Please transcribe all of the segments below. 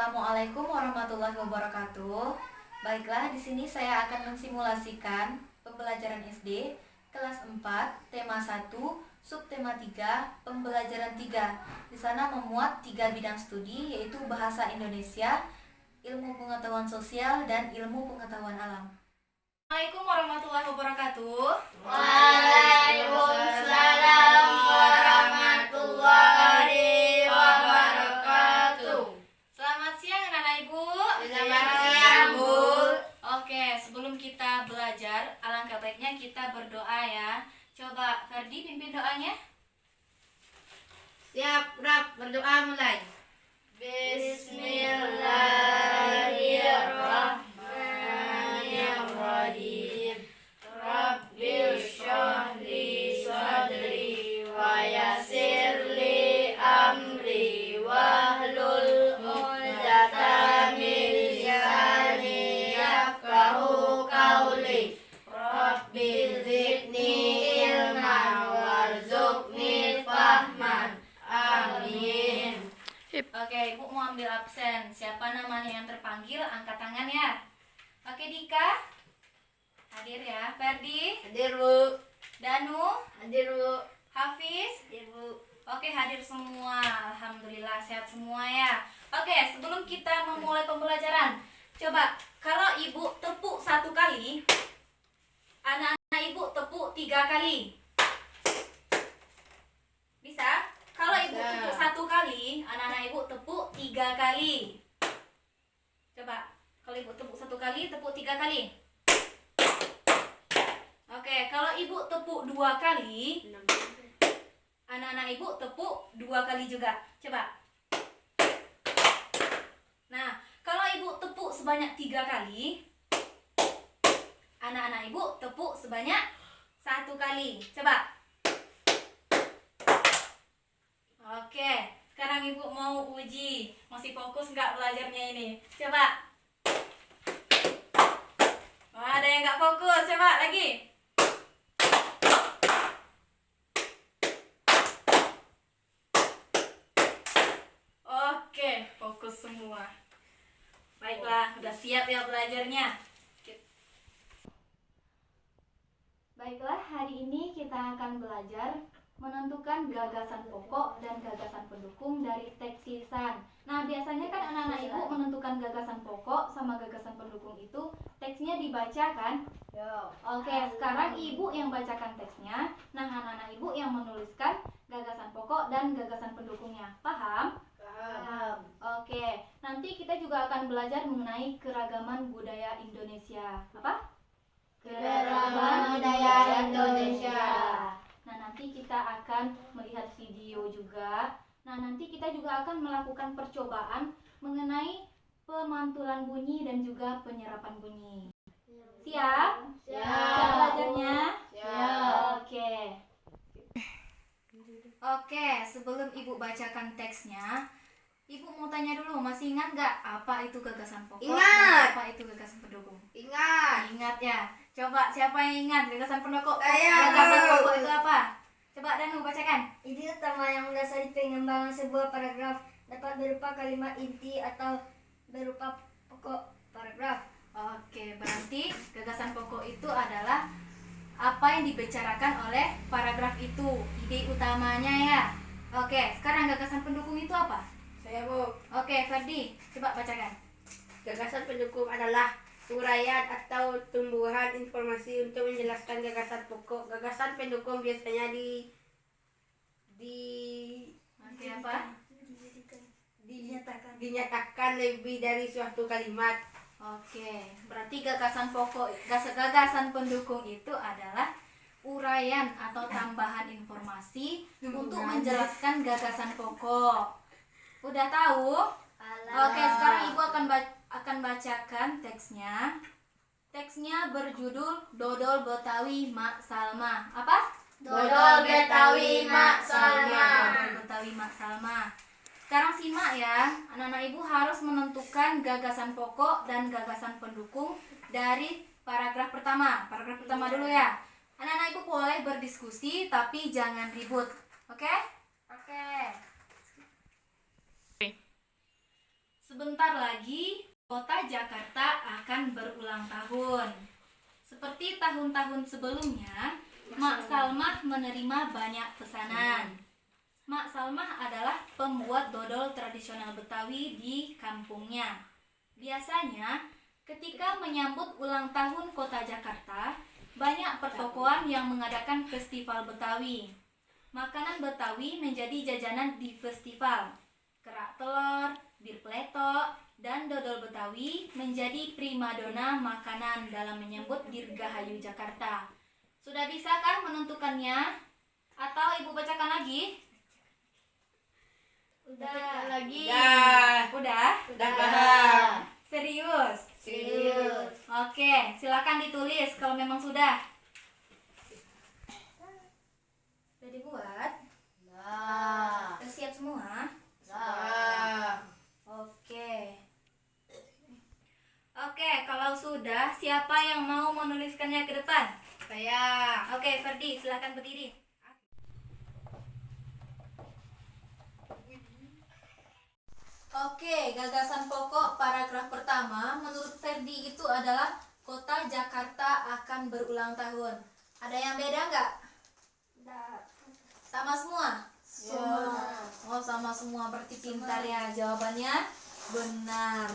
Assalamualaikum warahmatullahi wabarakatuh. Baiklah, di sini saya akan mensimulasikan pembelajaran SD kelas 4, tema 1, subtema 3, pembelajaran 3. Di sana memuat 3 bidang studi, yaitu bahasa Indonesia, ilmu pengetahuan sosial, dan ilmu pengetahuan alam. Assalamualaikum warahmatullahi wabarakatuh. Waalaikumsalam warahmatullahi wabarakatuh. Selamat siang anak-anak ibu. Selamat siang, Bu. Oke, sebelum kita belajar, alangkah baiknya kita berdoa ya. Coba Ferdi pimpin doanya. Siap, Raf, berdoa mulai. Bismillahirrahmanirrahim. Rabbil shrah li sadri wa yassir li amri wahlul 'uqdatam min lisani yafqahu qawli. Rabbil zidni ilman warzuqni fahman. Amin. Oke, ibu mau ambil absen. Siapa namanya yang terpanggil, angkat tangan ya. Oke, Dika hadir ya. Ferdi, Hadir, Bu. Danu, Hadir, Bu. Hafiz. Hadir, Bu. Oke, hadir semua. Alhamdulillah sehat semua ya. Oke, sebelum kita memulai pembelajaran, coba kalau ibu tepuk 1 kali, anak-anak ibu tepuk 3 kali. Bisa? Kalau ibu Bisa. tepuk 1 kali, anak-anak ibu tepuk 3 kali. Coba, kalau ibu tepuk 1 kali, tepuk 3 kali. Oke, kalau ibu tepuk 2 kali, anak-anak ibu tepuk 2 kali juga. Coba. Nah, kalau ibu tepuk sebanyak 3 kali, anak-anak ibu tepuk sebanyak 1 kali. Coba. Oke, sekarang ibu mau uji. Masih fokus nggak belajarnya ini? Coba. Wah, ada yang nggak fokus. Coba lagi. Oke, fokus semua. Baiklah, udah siap ya belajarnya. Baiklah, hari ini kita akan belajar menentukan gagasan pokok dan gagasan pendukung dari teks lisan. Nah, biasanya kan anak-anak ibu menentukan gagasan pokok sama gagasan pendukung itu teksnya dibaca kan? Oke, sekarang ibu yang bacakan teksnya. Nah, anak-anak ibu yang menuliskan gagasan pokok dan gagasan pendukungnya. Paham? Paham. Oke, nanti kita juga akan belajar mengenai keragaman budaya Indonesia. Apa? Keragaman budaya Indonesia. Nah, nanti kita akan melihat video juga. Nah, nanti kita juga akan melakukan percobaan mengenai pemantulan bunyi dan juga penyerapan bunyi. Siap? Siap belajarnya? Siap. Oke, sebelum ibu bacakan teksnya, ibu mau tanya dulu, masih ingat nggak apa itu gagasan pokok? Ingat. Dan apa itu gagasan pendukung? Ingat. Ingat ya. Coba siapa yang ingat gagasan pendukung? Saya Gagasan tahu. pokok itu apa? Coba Danu bacakan. Ide utama yang mendasari pengembangan sebuah paragraf dapat berupa kalimat inti atau berupa pokok paragraf. Oke, berarti gagasan pokok itu adalah apa yang dibicarakan oleh paragraf itu, ide utamanya ya. Oke, sekarang gagasan pendukung itu apa? Saya, Bu. Oke, Ferdi, coba bacakan. Gagasan pendukung adalah uraian atau tumbuhan informasi untuk menjelaskan gagasan pokok. Gagasan pendukung biasanya Oke, apa? dinyatakan lebih dari suatu kalimat. Oke, berarti gagasan pokok, gagasan pendukung itu adalah uraian atau tambahan informasi untuk menjelaskan gagasan pokok. Udah tahu? Oke, sekarang ibu akan bacakan teksnya. Teksnya berjudul Dodol Betawi Mak Salma. Apa? Dodol Betawi Mak Salma. Dodol Betawi Mak Salma. Sekarang simak ya, anak-anak ibu harus menentukan gagasan pokok dan gagasan pendukung dari paragraf pertama. Paragraf pertama dulu ya. Anak-anak ibu boleh berdiskusi tapi jangan ribut. Oke? Oke. Sebentar lagi Kota Jakarta akan berulang tahun. Seperti tahun-tahun sebelumnya, Mak Salmah menerima banyak pesanan. Mak Salmah adalah pembuat dodol tradisional Betawi di kampungnya. Biasanya, ketika menyambut ulang tahun Kota Jakarta, banyak pertokoan yang mengadakan festival Betawi. Makanan Betawi menjadi jajanan di festival. Kerak telur, bir pletok, dan dodol Betawi menjadi primadona makanan dalam menyambut Dirgahayu Jakarta. Sudah bisakah menentukannya? Atau ibu bacakan lagi? Udah. Lagi. Udah? Udah paham. Serius? Serius. Oke, silakan ditulis kalau memang sudah. Sudah dibuat? Nah. Sudah siap semua? Nah. Oke. Oke, kalau sudah, siapa yang mau menuliskannya ke depan? Saya. Oke, Ferdi, silakan berdiri. Oke, gagasan pokok paragraf pertama menurut Ferdi itu adalah Kota Jakarta akan berulang tahun. Ada yang beda nggak? Sama semua? Semua. Oh, sama semua, berarti pintar ya. Jawabannya benar.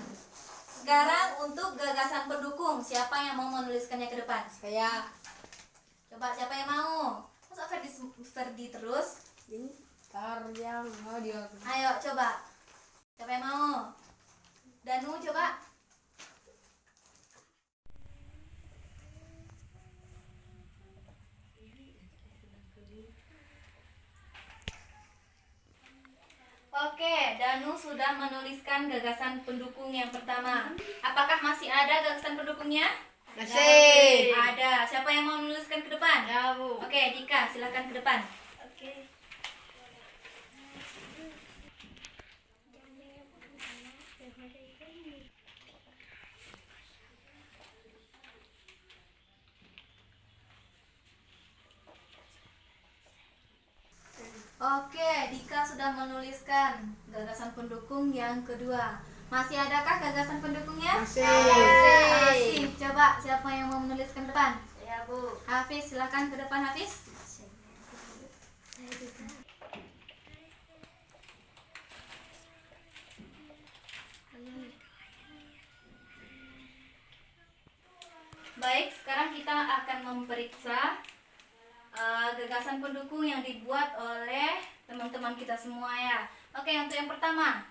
Sekarang untuk gagasan pendukung, siapa yang mau menuliskannya ke depan? Saya. Coba, siapa yang mau? Masa Ferdi terus? Ntar yang mau dia. Ayo, coba. Siapa yang mau? Danu, coba. Oke, Danu sudah menuliskan gagasan pendukung yang pertama. Apakah masih ada gagasan pendukungnya? Masih. Ada. Siapa yang mau menuliskan ke depan? Ya, Bu. Oke, Dika, silakan ke depan. Oke. Oke, Dika sudah menuliskan gagasan pendukung yang kedua. Masih adakah gagasan pendukungnya? Masih. Masih. Coba, siapa yang mau menuliskan depan? Ya, Bu. Hafiz, silakan ke depan, Hafiz. Baik, sekarang kita akan memeriksa gagasan pendukung yang dibuat oleh teman-teman kita semua ya. Oke, untuk yang pertama,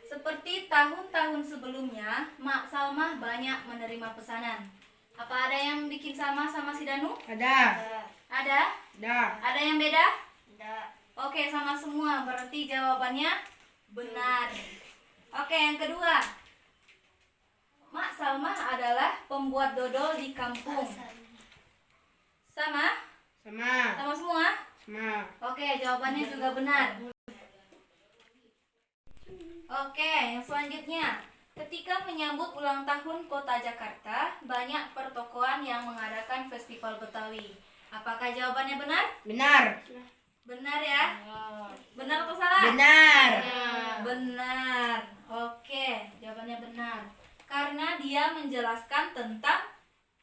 seperti tahun-tahun sebelumnya, Mak Salmah banyak menerima pesanan. Apa ada yang bikin sama si Danu? Ada. Ada? Ada. Ada yang beda? Tidak. Oke, sama semua. Berarti jawabannya benar. Oke, yang kedua. Mak Salmah adalah pembuat dodol di kampung. Sama? Sama. Sama semua? Sama. Oke, jawabannya juga benar. Oke, yang selanjutnya. Ketika menyambut ulang tahun Kota Jakarta, banyak pertokoan yang mengadakan festival Betawi. Apakah jawabannya benar? Benar. Benar ya? Benar atau salah? Benar. Benar. Oke, jawabannya benar. Karena dia menjelaskan tentang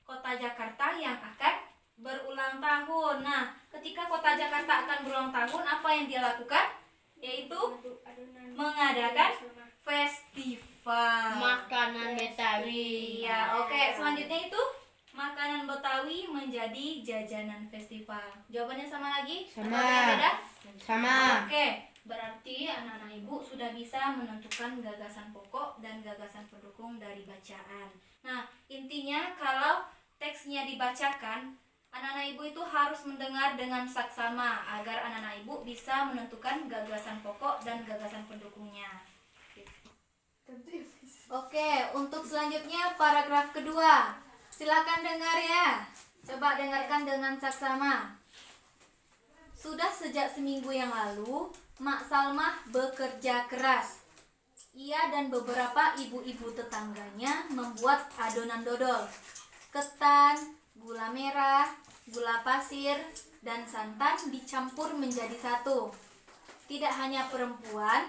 Kota Jakarta yang akan berulang tahun. Nah, ketika Kota Jakarta akan berulang tahun, apa yang dia lakukan? Yaitu mengadakan festival Makanan Betawi. Iya, oke. Selanjutnya itu makanan Betawi menjadi jajanan festival. Jawabannya sama lagi? Sama. Atau ada yang beda? Sama. Oke, berarti anak-anak ibu sudah bisa menentukan gagasan pokok dan gagasan pendukung dari bacaan. Nah, intinya kalau teksnya dibacakan, anak-anak ibu itu harus mendengar dengan saksama agar anak-anak ibu bisa menentukan gagasan pokok dan gagasan pendukungnya. Oke, untuk selanjutnya paragraf kedua. Silakan dengar ya. Coba dengarkan dengan saksama. Sudah sejak seminggu yang lalu, Mak Salmah bekerja keras. Ia dan beberapa ibu-ibu tetangganya membuat adonan dodol. Ketan, gula merah, gula pasir, dan santan dicampur menjadi satu. Tidak hanya perempuan,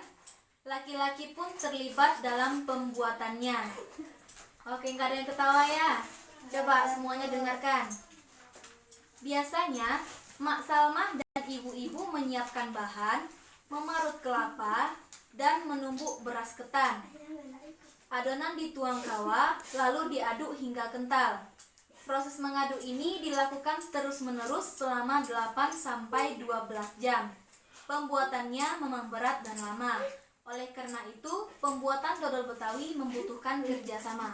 Laki-laki pun terlibat dalam pembuatannya. Oke, nggak ada yang ketawa ya? Coba semuanya dengarkan. Biasanya, Mak Salmah dan ibu-ibu menyiapkan bahan, memarut kelapa, dan menumbuk beras ketan. Adonan dituang kawah, lalu diaduk hingga kental. Proses mengaduk ini dilakukan terus-menerus selama 8-12 jam. Pembuatannya memang berat dan lama. Oleh karena itu, pembuatan dodol Betawi membutuhkan kerjasama.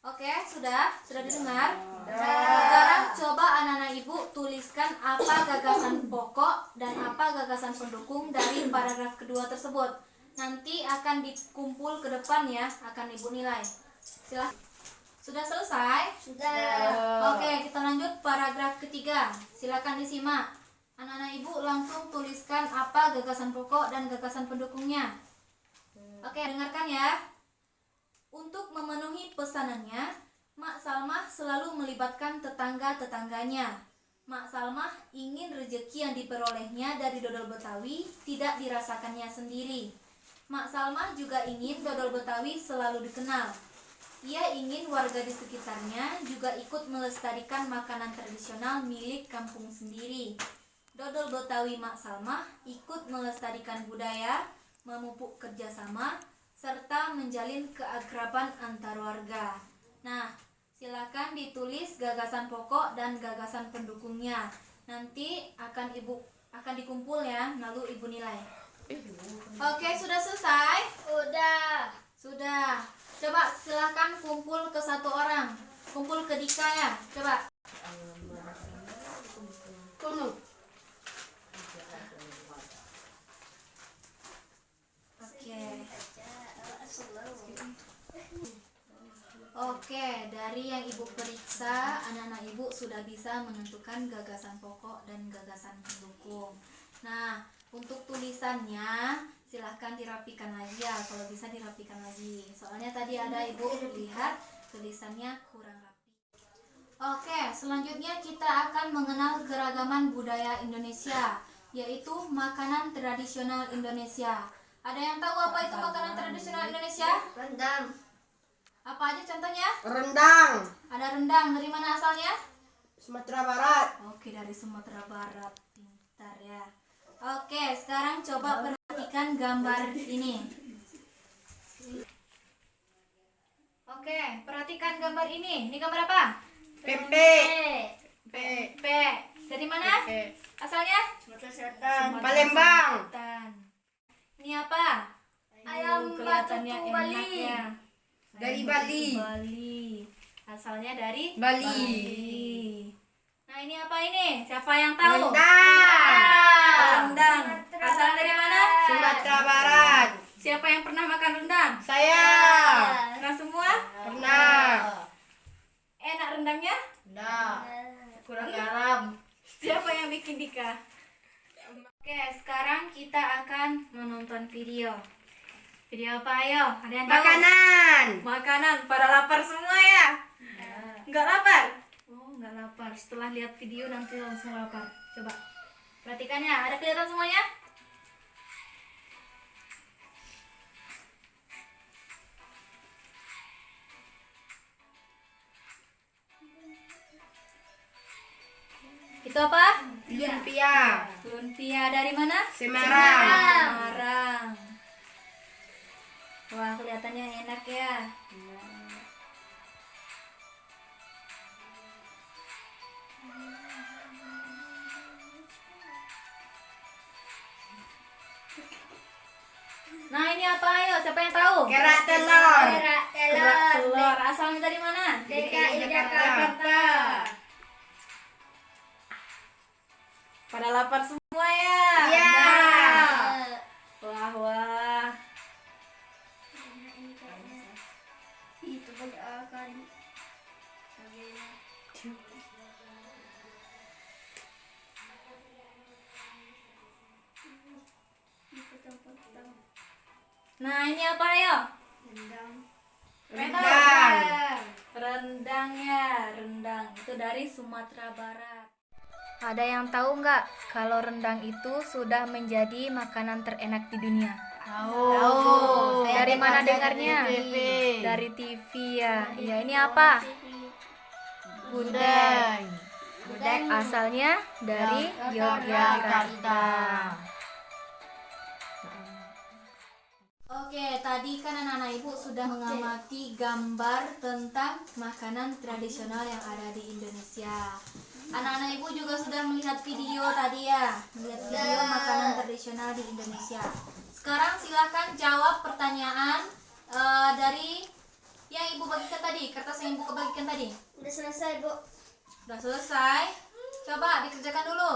Oke, sudah didengar? Sekarang coba anak-anak ibu tuliskan apa gagasan pokok dan apa gagasan pendukung dari paragraf kedua tersebut. Nanti akan dikumpul ke depan ya, akan ibu nilai. Silahkan. Sudah selesai? Sudah. Oke, kita lanjut paragraf ketiga. Silakan disimak. Anak-anak ibu langsung tuliskan apa gagasan pokok dan gagasan pendukungnya. Oke, dengarkan ya. Untuk memenuhi pesanannya, Mak Salmah selalu melibatkan tetangga-tetangganya. Mak Salmah ingin rezeki yang diperolehnya dari dodol Betawi tidak dirasakannya sendiri. Mak Salmah juga ingin dodol Betawi selalu dikenal. Ia ingin warga di sekitarnya juga ikut melestarikan makanan tradisional milik kampung sendiri. Dodol Betawi Mak Salmah ikut melestarikan budaya, memupuk kerjasama, serta menjalin keakraban antar warga. Nah, silakan ditulis gagasan pokok dan gagasan pendukungnya. Nanti akan dikumpul ya, lalu ibu nilai. Oke, sudah selesai? Sudah. Coba silakan kumpul ke satu orang. Kumpul ke Dika ya. Coba. Oke, dari yang ibu periksa, anak-anak ibu sudah bisa menentukan gagasan pokok dan gagasan pendukung. Nah, untuk tulisannya silahkan dirapikan lagi ya, kalau bisa dirapikan lagi. Soalnya tadi ada ibu lihat tulisannya kurang rapi. Oke, selanjutnya kita akan mengenal keragaman budaya Indonesia, yaitu makanan tradisional Indonesia. Ada yang tahu apa itu makanan tradisional Indonesia? Rendang. Apa aja contohnya? Rendang. Ada rendang, dari mana asalnya? Sumatera Barat. Oke, dari Sumatera Barat. Pintar ya. Oke, sekarang coba perhatikan gambar ini. Oke, perhatikan gambar ini. Ini gambar apa? Pempek. P. Dari mana? Asalnya? Sumatera Selatan. Palembang. Selatan. Ini apa? Ayam Kelihatannya batutu enak Bali. ya. Dari Ayam Bali. batutu Bali. Asalnya dari Bali. Nah, ini apa ini? Siapa yang tahu? Rendang. Rendang. Asal dari mana? Sumatera Barat. Siapa yang pernah makan rendang? Saya. Pernah semua? Pernah. Enak rendangnya? Kurang garam. Siapa yang bikin Dika? Oke, sekarang kita akan menonton video. Video apa ayo? Ada yang tahu? Makanan. Makanan. Pada lapar semua ya? Enggak lapar? Oh, enggak lapar. Setelah lihat video nanti langsung lapar. Coba perhatikan ya. Ada kelihatan semuanya? Itu apa? Lumpia. Lumpia dari mana? Semarang. Semarang. Wah, kelihatannya enak ya. Nah, ini apa ayo? Siapa yang tahu? Kerak telur. Kerak Kerak telur. telur. Asalnya dari mana? DKI Jakarta. Jakarta. Pada lapar semua ya? Iya. Nah. Wah. Itu banyak kali. Nah, ini apa ayo? Rendang. Rendang ya, rendang. Itu dari Sumatera Barat. Ada yang tahu nggak kalau rendang itu sudah menjadi makanan terenak di dunia? Tahu. Dari mana dengarnya? TV. Dari TV ya. Ya, ini apa? Gudeg. Gudeg Asalnya dari Yogyakarta. Oke, tadi kan anak-anak ibu sudah mengamati gambar tentang makanan tradisional yang ada di Indonesia. Anak-anak ibu juga sudah melihat video tadi ya, melihat video makanan tradisional di Indonesia. Sekarang silakan jawab pertanyaan dari yang ibu bagikan tadi, kertas yang ibu bagikan tadi. Udah selesai, Bu. Sudah selesai? Coba dikerjakan dulu.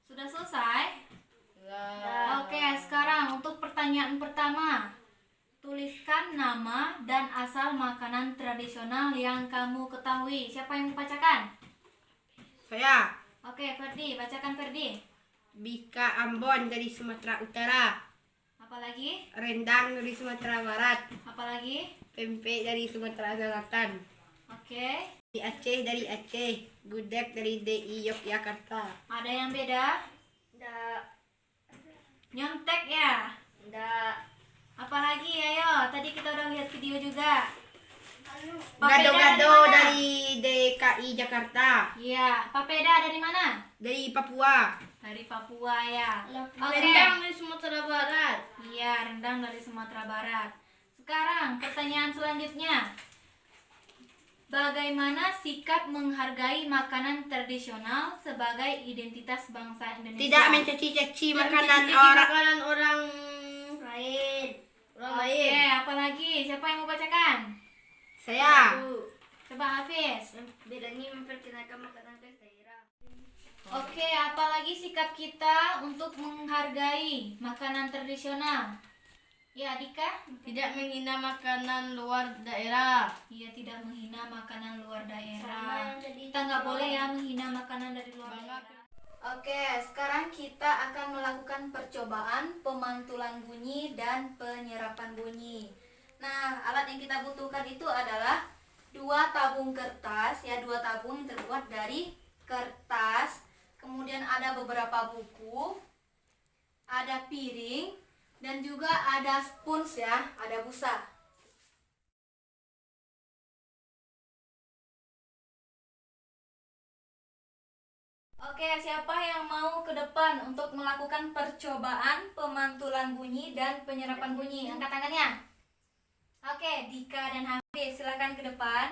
Sudah selesai? Oke, sekarang untuk pertanyaan pertama. Tuliskan nama dan asal makanan tradisional yang kamu ketahui. Siapa yang membacakan? Saya Oke, Ferdi, bacakan Ferdi. Bika Ambon dari Sumatera Utara, Apalagi? rendang dari Sumatera Barat, Apalagi? pempek dari Sumatera Selatan, Oke. di Aceh dari Aceh, gudeg dari DI Yogyakarta. Ada yang beda? Nggak. Nyontek ya? Nggak. Apalagi? Ayo, tadi kita udah lihat video juga. Gado-gado dari DKI Jakarta, Iya, papeda dari mana? dari Papua, Dari Papua ya. Oke. rendang dari Sumatera Barat. Iya, rendang dari Sumatera Barat. Sekarang pertanyaan selanjutnya. Bagaimana sikap menghargai makanan tradisional sebagai identitas bangsa Indonesia? Tidak mencaci-caci makanan orang Lain. Oke, apalagi? Siapa yang mau bacakan? Saya Coba Hafiz. Bedanya memperkenalkan makanan khas daerah. Oke, apalagi sikap kita untuk menghargai makanan tradisional? Ya, Dika? Tidak menghina makanan luar daerah. Iya, tidak menghina makanan luar Sama daerah. yang tadi Kita nggak boleh ya menghina makanan dari luar Bangga. daerah. Oke, sekarang kita akan melakukan percobaan pemantulan bunyi dan penyerapan bunyi. Nah, alat yang kita butuhkan itu adalah 2 tabung kertas, ya 2 tabung yang terbuat dari kertas. Kemudian ada beberapa buku, ada piring, dan juga ada spons ya, ada busa. Oke, siapa yang mau ke depan untuk melakukan percobaan pemantulan bunyi dan penyerapan bunyi? Angkat tangannya. Oke, Dika dan Hafiz, silakan ke depan.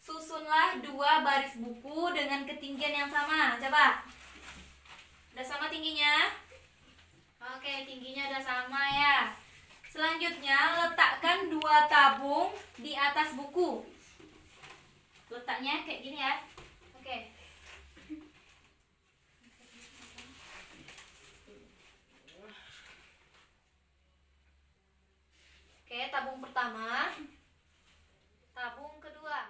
Susunlah 2 baris buku dengan ketinggian yang sama. Coba. Udah sama tingginya? Oke, tingginya udah sama ya. Selanjutnya, letakkan 2 tabung di atas buku. Letaknya kayak gini ya. Oke. Oke, tabung pertama. Tabung kedua.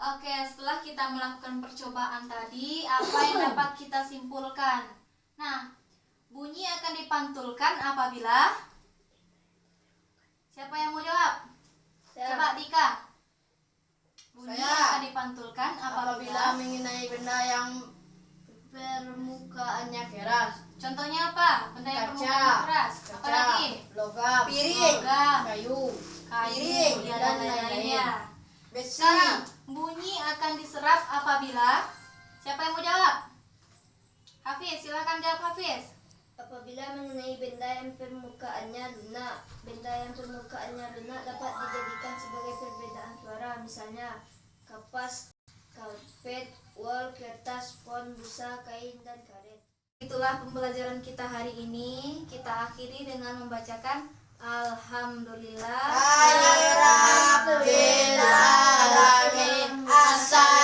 Oke, setelah kita melakukan percobaan tadi, apa yang dapat kita simpulkan? Nah, bunyi akan dipantulkan apabila siapa yang mau jawab? Coba Dika. Bunyi Saya. akan dipantulkan Apabila apabila mengenai benda yang permukaannya keras, contohnya apa? Benda yang Kaca. permukaan keras. kaca, Apalagi? logam, Logam, kayu, kayu, piring, dan dan lain-lainnya. besi. Sekarang, bunyi akan diserap apabila siapa yang mau jawab? Hafiz, silakan jawab Hafiz. Apabila mengenai benda yang permukaannya lunak, benda yang permukaannya lunak dapat dijadikan sebagai perbedaan suara, misalnya kapas, karpet, wol, kertas, spons, busa, kain, dan karet. Itulah pembelajaran kita hari ini. Kita akhiri dengan membacakan Alhamdulillah. Alhamdulillah, alamin, asal